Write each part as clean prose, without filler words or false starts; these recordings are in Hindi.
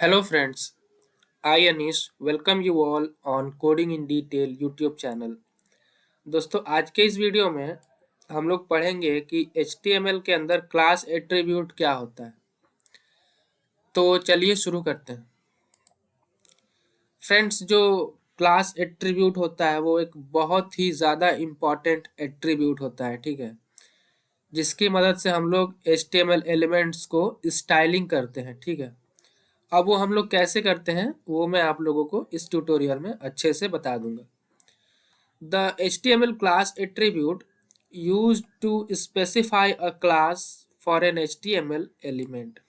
Hello friends, I Anish welcome you all on Coding in Detail YouTube channel. दोस्तों आज के इस वीडियो में हम लोग पढ़ेंगे कि HTML के अंदर क्लास एट्रीब्यूट क्या होता है। तो चलिए शुरू करते हैं। फ्रेंड्स, जो क्लास एट्रीब्यूट होता है वो एक बहुत ही ज़्यादा इम्पॉर्टेंट एट्रीब्यूट होता है, ठीक है, जिसकी मदद से हम लोग HTML एलिमेंट्स को स्टाइलिंग करते हैं, ठीक है। अब वो हम लोग कैसे करते हैं वो मैं आप लोगों को इस ट्यूटोरियल में अच्छे से बता दूंगा। The HTML class attribute used to specify a class for an HTML element।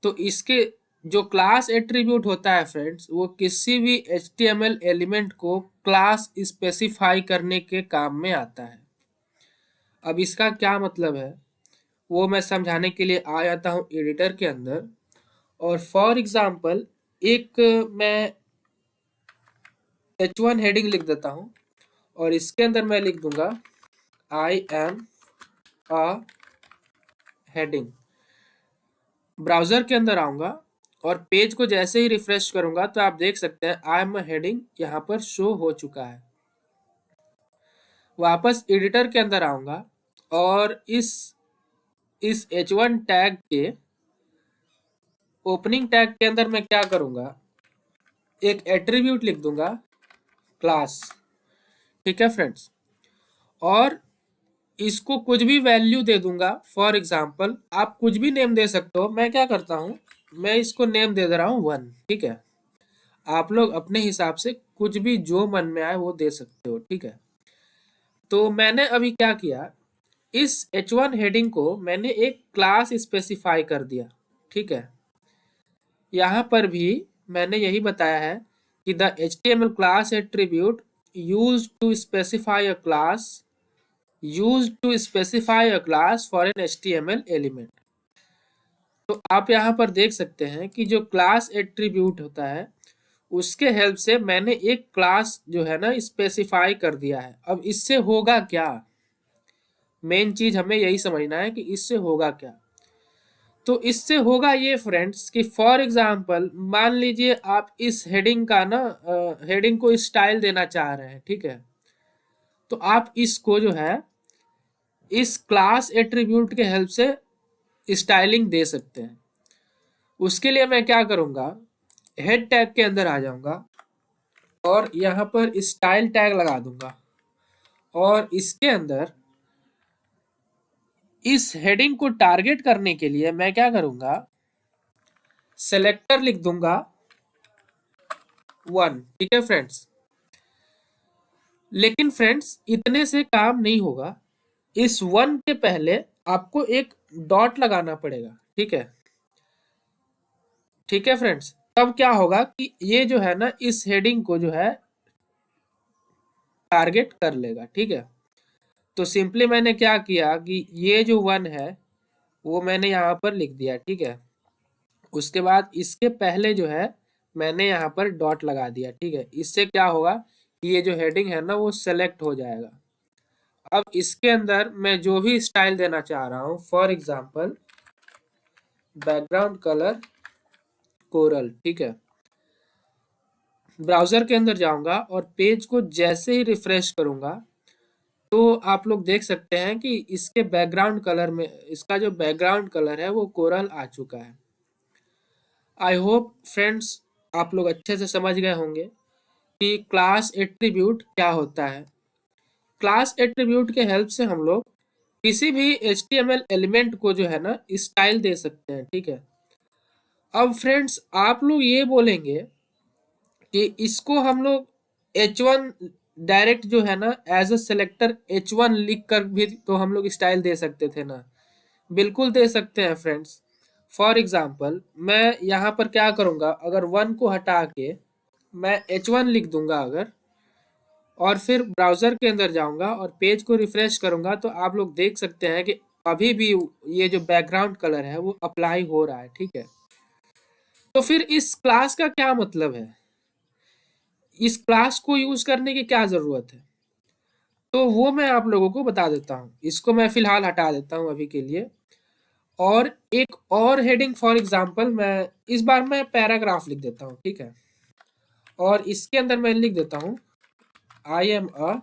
तो इसके जो क्लास एट्रीब्यूट होता है फ्रेंड्स, वो किसी भी HTML एलिमेंट को क्लास स्पेसिफाई करने के काम में आता है। अब इसका क्या मतलब है वो मैं समझाने के लिए आ जाता हूँ एडिटर के अंदर। और फॉर एग्जांपल एक मैं H1 हेडिंग लिख देता हूँ और इसके अंदर मैं लिख दूंगा I am a heading. Browser के अंदर आऊंगा और पेज को जैसे ही रिफ्रेश करूंगा तो आप देख सकते हैं आई एम अ हेडिंग यहाँ पर शो हो चुका है। वापस एडिटर के अंदर आऊंगा और इस H1 टैग के ओपनिंग टैग के अंदर मैं क्या करूंगा, एक एट्रीब्यूट लिख दूंगा क्लास, ठीक है फ्रेंड्स। और इसको कुछ भी वैल्यू दे दूंगा। फॉर एग्जाम्पल आप कुछ भी नेम दे सकते हो। मैं क्या करता हूँ, मैं इसको नेम दे रहा हूँ 1, ठीक है। आप लोग अपने हिसाब से कुछ भी जो मन में आए वो दे सकते हो, ठीक है। तो मैंने अभी क्या किया, इस H1 हेडिंग को मैंने एक क्लास स्पेसिफाई कर दिया, ठीक है। यहाँ पर भी मैंने यही बताया है कि the HTML class attribute used to specify a class used to specify a class for an HTML element। तो आप यहाँ पर देख सकते हैं कि जो क्लास एट्रीब्यूट होता है उसके हेल्प से मैंने एक क्लास जो है ना स्पेसिफाई कर दिया है। अब इससे होगा क्या, मेन चीज हमें यही समझना है कि इससे होगा क्या। तो इससे होगा ये फ्रेंड्स कि फॉर एग्जांपल मान लीजिए आप इस हेडिंग का ना हेडिंग को स्टाइल देना चाह रहे हैं, ठीक है। तो आप इसको जो है इस क्लास एट्रीब्यूट के हेल्प से स्टाइलिंग दे सकते हैं। उसके लिए मैं क्या करूंगा, हेड टैग के अंदर आ जाऊंगा और यहाँ पर स्टाइल टैग लगा दूंगा और इसके अंदर इस हेडिंग को टारगेट करने के लिए मैं क्या करूंगा, सेलेक्टर लिख दूंगा 1, ठीक है फ्रेंड्स। लेकिन फ्रेंड्स इतने से काम नहीं होगा, इस 1 के पहले आपको एक डॉट लगाना पड़ेगा, ठीक है। ठीक है फ्रेंड्स, तब क्या होगा कि ये जो है ना इस हेडिंग को जो है टारगेट कर लेगा, ठीक है। तो सिंपली मैंने क्या किया कि ये जो 1 है वो मैंने यहाँ पर लिख दिया, ठीक है। उसके बाद इसके पहले जो है मैंने यहाँ पर डॉट लगा दिया, ठीक है। इससे क्या होगा कि ये जो हेडिंग है ना वो सेलेक्ट हो जाएगा। अब इसके अंदर मैं जो भी स्टाइल देना चाह रहा हूँ, for example background colour coral, ठीक है। ब्राउजर के अंदर जाऊंगा और पेज को जैसे ही रिफ्रेश करूंगा तो आप लोग देख सकते हैं कि इसके बैकग्राउंड कलर में, इसका जो बैकग्राउंड कलर है वो कोरल आ चुका है। आई होप फ्रेंड्स आप लोग अच्छे से समझ गए होंगे कि क्लास एट्रीब्यूट क्या होता है। क्लास एट्रीब्यूट के हेल्प से हम लोग किसी भी HTML एलिमेंट को जो है ना स्टाइल दे सकते हैं, ठीक है। अब फ्रेंड्स आप लोग ये बोलेंगे कि इसको हम लोग H1 डायरेक्ट जो है ना एज अ सेलेक्टर H1 लिख कर भी तो हम लोग स्टाइल दे सकते थे ना। बिल्कुल दे सकते हैं फ्रेंड्स। फॉर एग्जाम्पल मैं यहाँ पर क्या करूँगा, अगर 1 को हटा के मैं H1 लिख दूंगा अगर, और फिर ब्राउजर के अंदर जाऊंगा और पेज को रिफ्रेश करूंगा तो आप लोग देख सकते हैं कि अभी भी ये जो बैकग्राउंड कलर है वो अप्लाई हो रहा है, ठीक है। तो फिर इस क्लास का क्या मतलब है, इस क्लास को यूज करने की क्या जरूरत है, तो वो मैं आप लोगों को बता देता हूँ। इसको मैं फिलहाल हटा देता हूँ अभी के लिए। और एक और हेडिंग, फॉर एग्जांपल मैं इस बार मैं पैराग्राफ लिख देता हूँ, ठीक है, और इसके अंदर मैं लिख देता हूँ I am a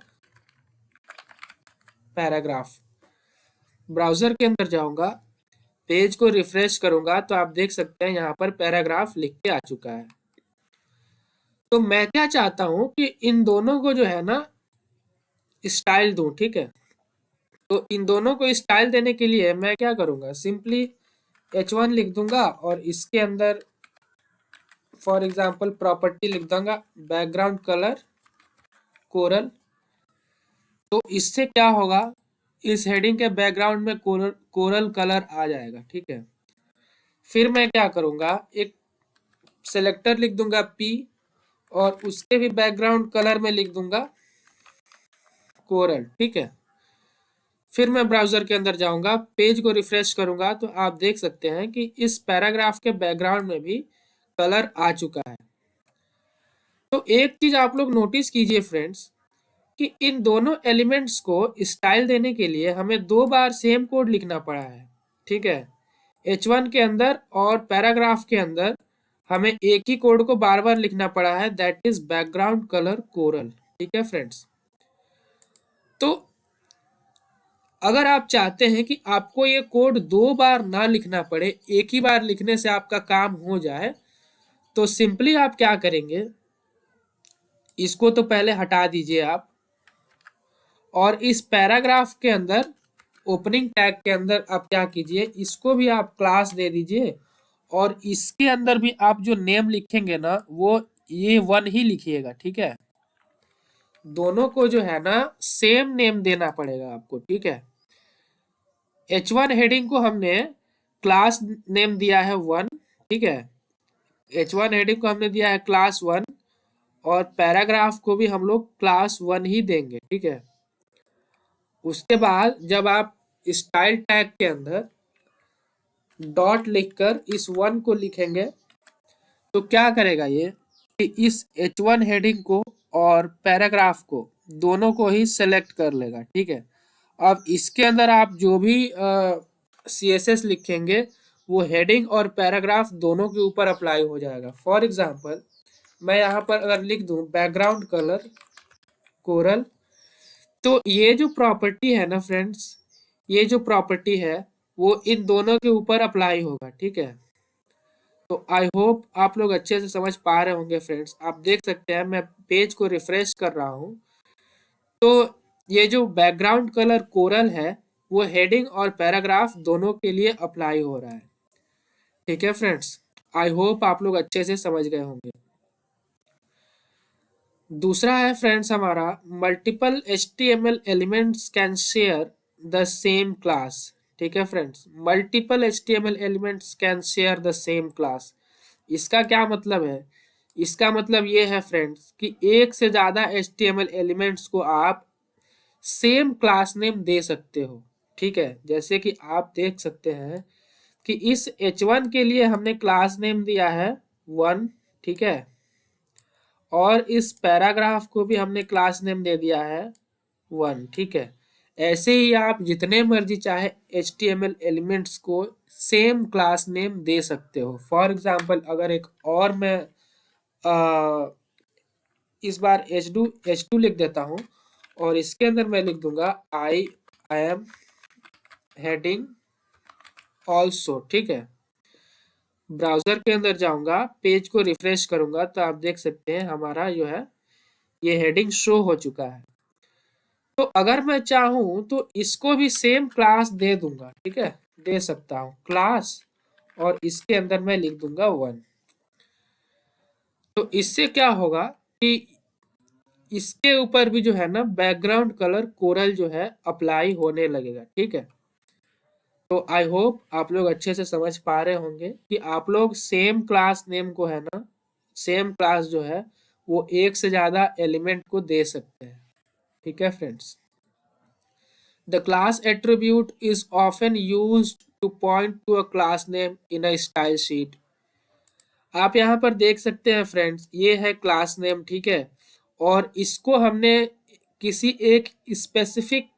paragraph. Browser के अंदर जाऊंगा, पेज को रिफ्रेश करूंगा तो आप देख सकते हैं यहाँ पर पैराग्राफ लिख के आ चुका है। तो मैं क्या चाहता हूं कि इन दोनों को जो है ना स्टाइल दूं, ठीक है। तो इन दोनों को स्टाइल देने के लिए मैं क्या करूंगा, सिंपली H1 लिख दूंगा और इसके अंदर फॉर एग्जांपल प्रॉपर्टी लिख दूंगा बैकग्राउंड कलर कोरल। तो इससे क्या होगा, इस हेडिंग के बैकग्राउंड में कोरल कलर आ जाएगा, ठीक है। फिर मैं क्या करूंगा, एक सेलेक्टर लिख दूंगा P और उसके भी बैकग्राउंड कलर में लिख दूंगा कोरल, ठीक है। फिर मैं ब्राउजर के अंदर जाऊंगा, पेज को रिफ्रेश करूंगा तो आप देख सकते हैं कि इस पैराग्राफ के बैकग्राउंड में भी कलर आ चुका है। तो एक चीज आप लोग नोटिस कीजिए फ्रेंड्स, कि इन दोनों एलिमेंट्स को स्टाइल देने के लिए हमें 2 बार सेम कोड लिखना पड़ा है, ठीक है। H1 के अंदर और पैराग्राफ के अंदर हमें एक ही कोड को बार बार लिखना पड़ा है, that is background colour coral, ठीक है फ्रेंड्स। तो अगर आप चाहते हैं कि आपको ये कोड 2 बार ना लिखना पड़े, एक ही बार लिखने से आपका काम हो जाए, तो सिंपली आप क्या करेंगे, इसको तो पहले हटा दीजिए आप, और इस पैराग्राफ के अंदर ओपनिंग टैग के अंदर आप क्या कीजिए, इसको भी आप क्लास दे दीजिए और इसके अंदर भी आप जो नेम लिखेंगे ना वो ये 1 ही लिखिएगा, ठीक है। दोनों को जो है ना सेम नेम देना पड़ेगा आपको, ठीक है। H1 हेडिंग को हमने क्लास नेम दिया है 1, ठीक है। H1 हेडिंग को हमने दिया है क्लास 1 और पैराग्राफ को भी हम लोग क्लास 1 ही देंगे, ठीक है। उसके बाद जब आप स्टाइल टैग के अंदर डॉट लिखकर इस 1 को लिखेंगे तो क्या करेगा ये, कि इस H1 हेडिंग को और पैराग्राफ को दोनों को ही सेलेक्ट कर लेगा, ठीक है। अब इसके अंदर आप जो भी CSS लिखेंगे वो हेडिंग और पैराग्राफ दोनों के ऊपर अप्लाई हो जाएगा। फॉर एग्जांपल मैं यहाँ पर अगर लिख दूं बैकग्राउंड कलर कोरल, तो ये जो प्रॉपर्टी है ना फ्रेंड्स, ये जो प्रॉपर्टी है वो इन दोनों के ऊपर अप्लाई होगा, ठीक है। तो आई होप आप लोग अच्छे से समझ पा रहे होंगे फ्रेंड्स। आप देख सकते हैं मैं पेज को रिफ्रेश कर रहा हूँ, तो ये जो बैकग्राउंड कलर कोरल है वो हेडिंग और पैराग्राफ दोनों के लिए अप्लाई हो रहा है, ठीक है फ्रेंड्स। आई होप आप लोग अच्छे से समझ गए होंगे। दूसरा है फ्रेंड्स हमारा multiple HTML elements can share the same class, ठीक है friends. Multiple HTML elements can share the same class, इसका क्या मतलब है, इसका मतलब ये है फ्रेंड्स कि एक से ज्यादा HTML एलिमेंट्स को आप सेम क्लास नेम दे सकते हो, ठीक है। जैसे कि आप देख सकते हैं कि इस H1 के लिए हमने क्लास नेम दिया है 1, ठीक है, और इस पैराग्राफ को भी हमने क्लास नेम दे दिया है 1, ठीक है। ऐसे ही आप जितने मर्जी चाहे HTML एलिमेंट्स को सेम क्लास नेम दे सकते हो। फॉर एग्जांपल अगर एक और मैं इस बार H2 लिख देता हूं और इसके अंदर मैं लिख दूंगा आई एम हेडिंग ऑल्सो, ठीक है। ब्राउजर के अंदर जाऊंगा, पेज को रिफ्रेश करूंगा तो आप देख सकते हैं हमारा जो है ये हेडिंग शो हो चुका है। तो अगर मैं चाहूं तो इसको भी सेम क्लास दे दूंगा, ठीक है, दे सकता हूं क्लास और इसके अंदर मैं लिख दूंगा 1। तो इससे क्या होगा कि इसके ऊपर भी जो है ना बैकग्राउंड कलर कोरल जो है अप्लाई होने लगेगा, ठीक है। तो आई होप आप लोग अच्छे से समझ पा रहे होंगे कि आप लोग सेम क्लास नेम को है ना, सेम क्लास जो है वो एक से ज्यादा एलिमेंट को दे सकते हैं, ठीक है friends. The class attribute is often used to point to a class name in a style sheet. आप यहाँ पर देख सकते हैं फ्रेंड्स, ये है क्लास नेम, ठीक है, और इसको हमने किसी एक स्पेसिफिक,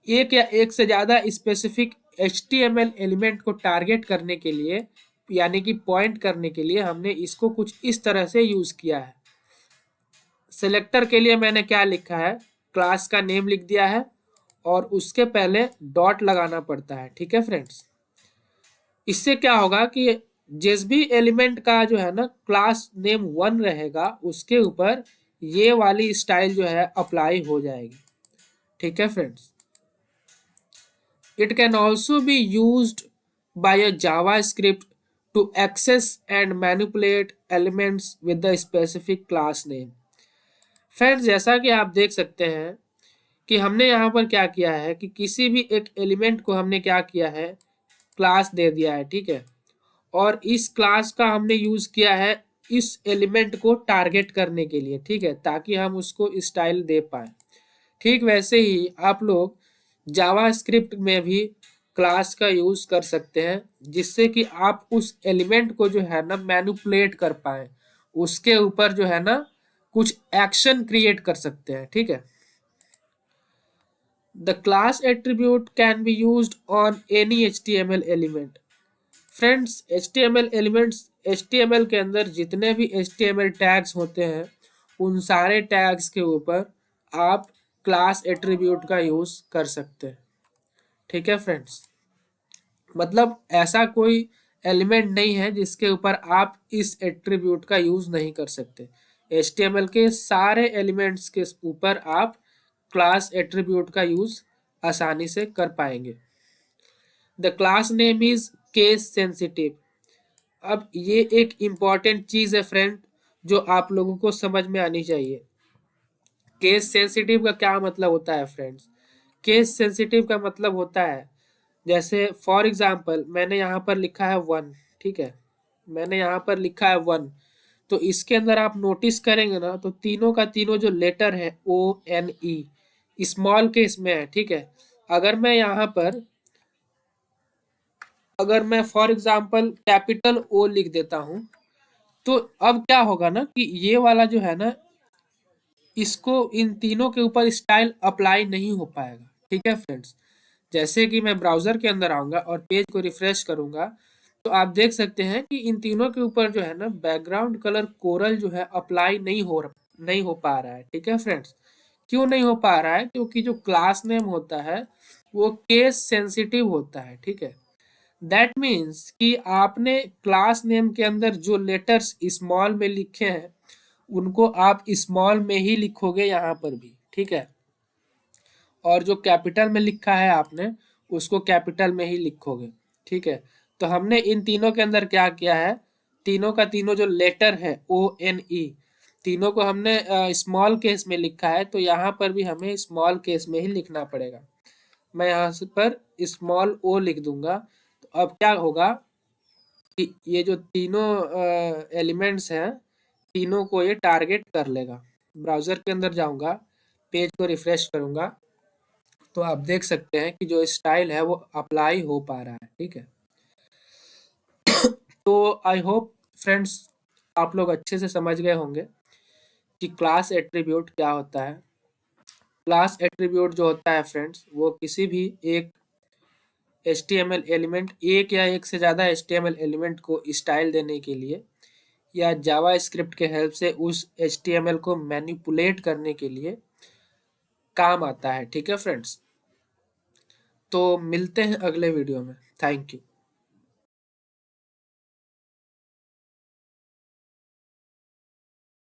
एक या एक से ज्यादा स्पेसिफिक HTML एलिमेंट को टारगेट करने के लिए यानी कि पॉइंट करने के लिए हमने इसको कुछ इस तरह से यूज किया है। सिलेक्टर के लिए मैंने क्या लिखा है, क्लास का नेम लिख दिया है और उसके पहले डॉट लगाना पड़ता है। ठीक है फ्रेंड्स, इससे क्या होगा कि जिस भी एलिमेंट का जो है ना क्लास नेम 1 रहेगा उसके ऊपर ये वाली स्टाइल जो है अप्लाई हो जाएगी। ठीक है friends, it can also be used by a JavaScript to access and manipulate elements with the specific class name. Friends, जैसा कि आप देख सकते हैं कि हमने यहाँ पर क्या किया है कि किसी भी एक एलिमेंट को हमने क्या किया है, क्लास दे दिया है। ठीक है, और इस क्लास का हमने यूज किया है इस एलिमेंट को टारगेट करने के लिए। ठीक है, ताकि हम उसको स्टाइल दे पाए। ठीक वैसे ही आप लोग जावास्क्रिप्ट में भी क्लास का यूज कर सकते हैं, जिससे कि आप उस एलिमेंट को जो है ना मैनिपुलेट कर पाए, उसके ऊपर जो है ना कुछ एक्शन क्रिएट कर सकते हैं। ठीक है, the class attribute can be used on any HTML element. Friends, HTML elements, HTML के अंदर जितने भी HTML टैग्स होते हैं उन सारे टैग्स के ऊपर आप क्लास एट्रीब्यूट का यूज कर सकते हैं। ठीक है फ्रेंड्स, मतलब ऐसा कोई एलिमेंट नहीं है जिसके ऊपर आप इस एट्रीब्यूट का यूज नहीं कर सकते। HTML के सारे एलिमेंट्स के ऊपर आप क्लास एट्रीब्यूट का यूज आसानी से कर पाएंगे। The class name is case sensitive. अब ये एक इम्पॉर्टेंट चीज है फ्रेंड, जो आप लोगों को समझ में आनी चाहिए। केस सेंसिटिव का क्या मतलब होता है फ्रेंड्स? केस सेंसिटिव का मतलब होता है, जैसे फॉर एग्जांपल मैंने यहाँ पर लिखा है 1। ठीक है, मैंने यहाँ पर लिखा है 1, तो इसके अंदर आप नोटिस करेंगे ना तो तीनों का तीनों जो लेटर है ONE स्मॉल केस में है। ठीक है, अगर मैं यहाँ पर अगर मैं फॉर एग्जांपल कैपिटल O लिख देता हूँ तो अब क्या होगा ना कि ये वाला जो है ना इसको इन तीनों के ऊपर स्टाइल अप्लाई नहीं हो पाएगा। ठीक है फ्रेंड्स, जैसे कि मैं ब्राउजर के अंदर आऊंगा और पेज को रिफ्रेश करूंगा तो आप देख सकते हैं कि इन तीनों के ऊपर जो है ना बैकग्राउंड कलर कोरल जो है अप्लाई नहीं हो पा रहा है। ठीक है फ्रेंड्स, क्यों नहीं हो पा रहा है? क्योंकि जो क्लास नेम होता है वो केस सेंसिटिव होता है। ठीक है, दैट मीन्स कि आपने क्लास नेम के अंदर जो लेटर्स स्मॉल में लिखे हैं उनको आप स्मॉल में ही लिखोगे यहाँ पर भी। ठीक है, और जो कैपिटल में लिखा है आपने उसको कैपिटल में ही लिखोगे। ठीक है, तो हमने इन तीनों के अंदर क्या किया है, तीनों का तीनों जो लेटर है ONE तीनों को हमने स्मॉल केस में लिखा है, तो यहाँ पर भी हमें स्मॉल केस में ही लिखना पड़ेगा। मैं यहाँ से पर स्मॉल O लिख दूंगा, तो अब क्या होगा कि ये जो तीनों एलिमेंट्स हैं तीनों को ये टारगेट कर लेगा। ब्राउजर के अंदर जाऊंगा, पेज को रिफ्रेश करूंगा तो आप देख सकते हैं कि जो स्टाइल है वो अप्लाई हो पा रहा है। ठीक है, तो आई होप फ्रेंड्स आप लोग अच्छे से समझ गए होंगे कि क्लास एट्रीब्यूट क्या होता है। क्लास एट्रीब्यूट जो होता है फ्रेंड्स वो किसी भी एक HTML एलिमेंट, एक या एक से ज़्यादा HTML एलिमेंट को स्टाइल देने के लिए या जावा स्क्रिप्ट के हेल्प से उस HTML को मैनिपुलेट करने के लिए काम आता है। ठीक है फ्रेंड्स, तो मिलते हैं अगले वीडियो में। Thank you.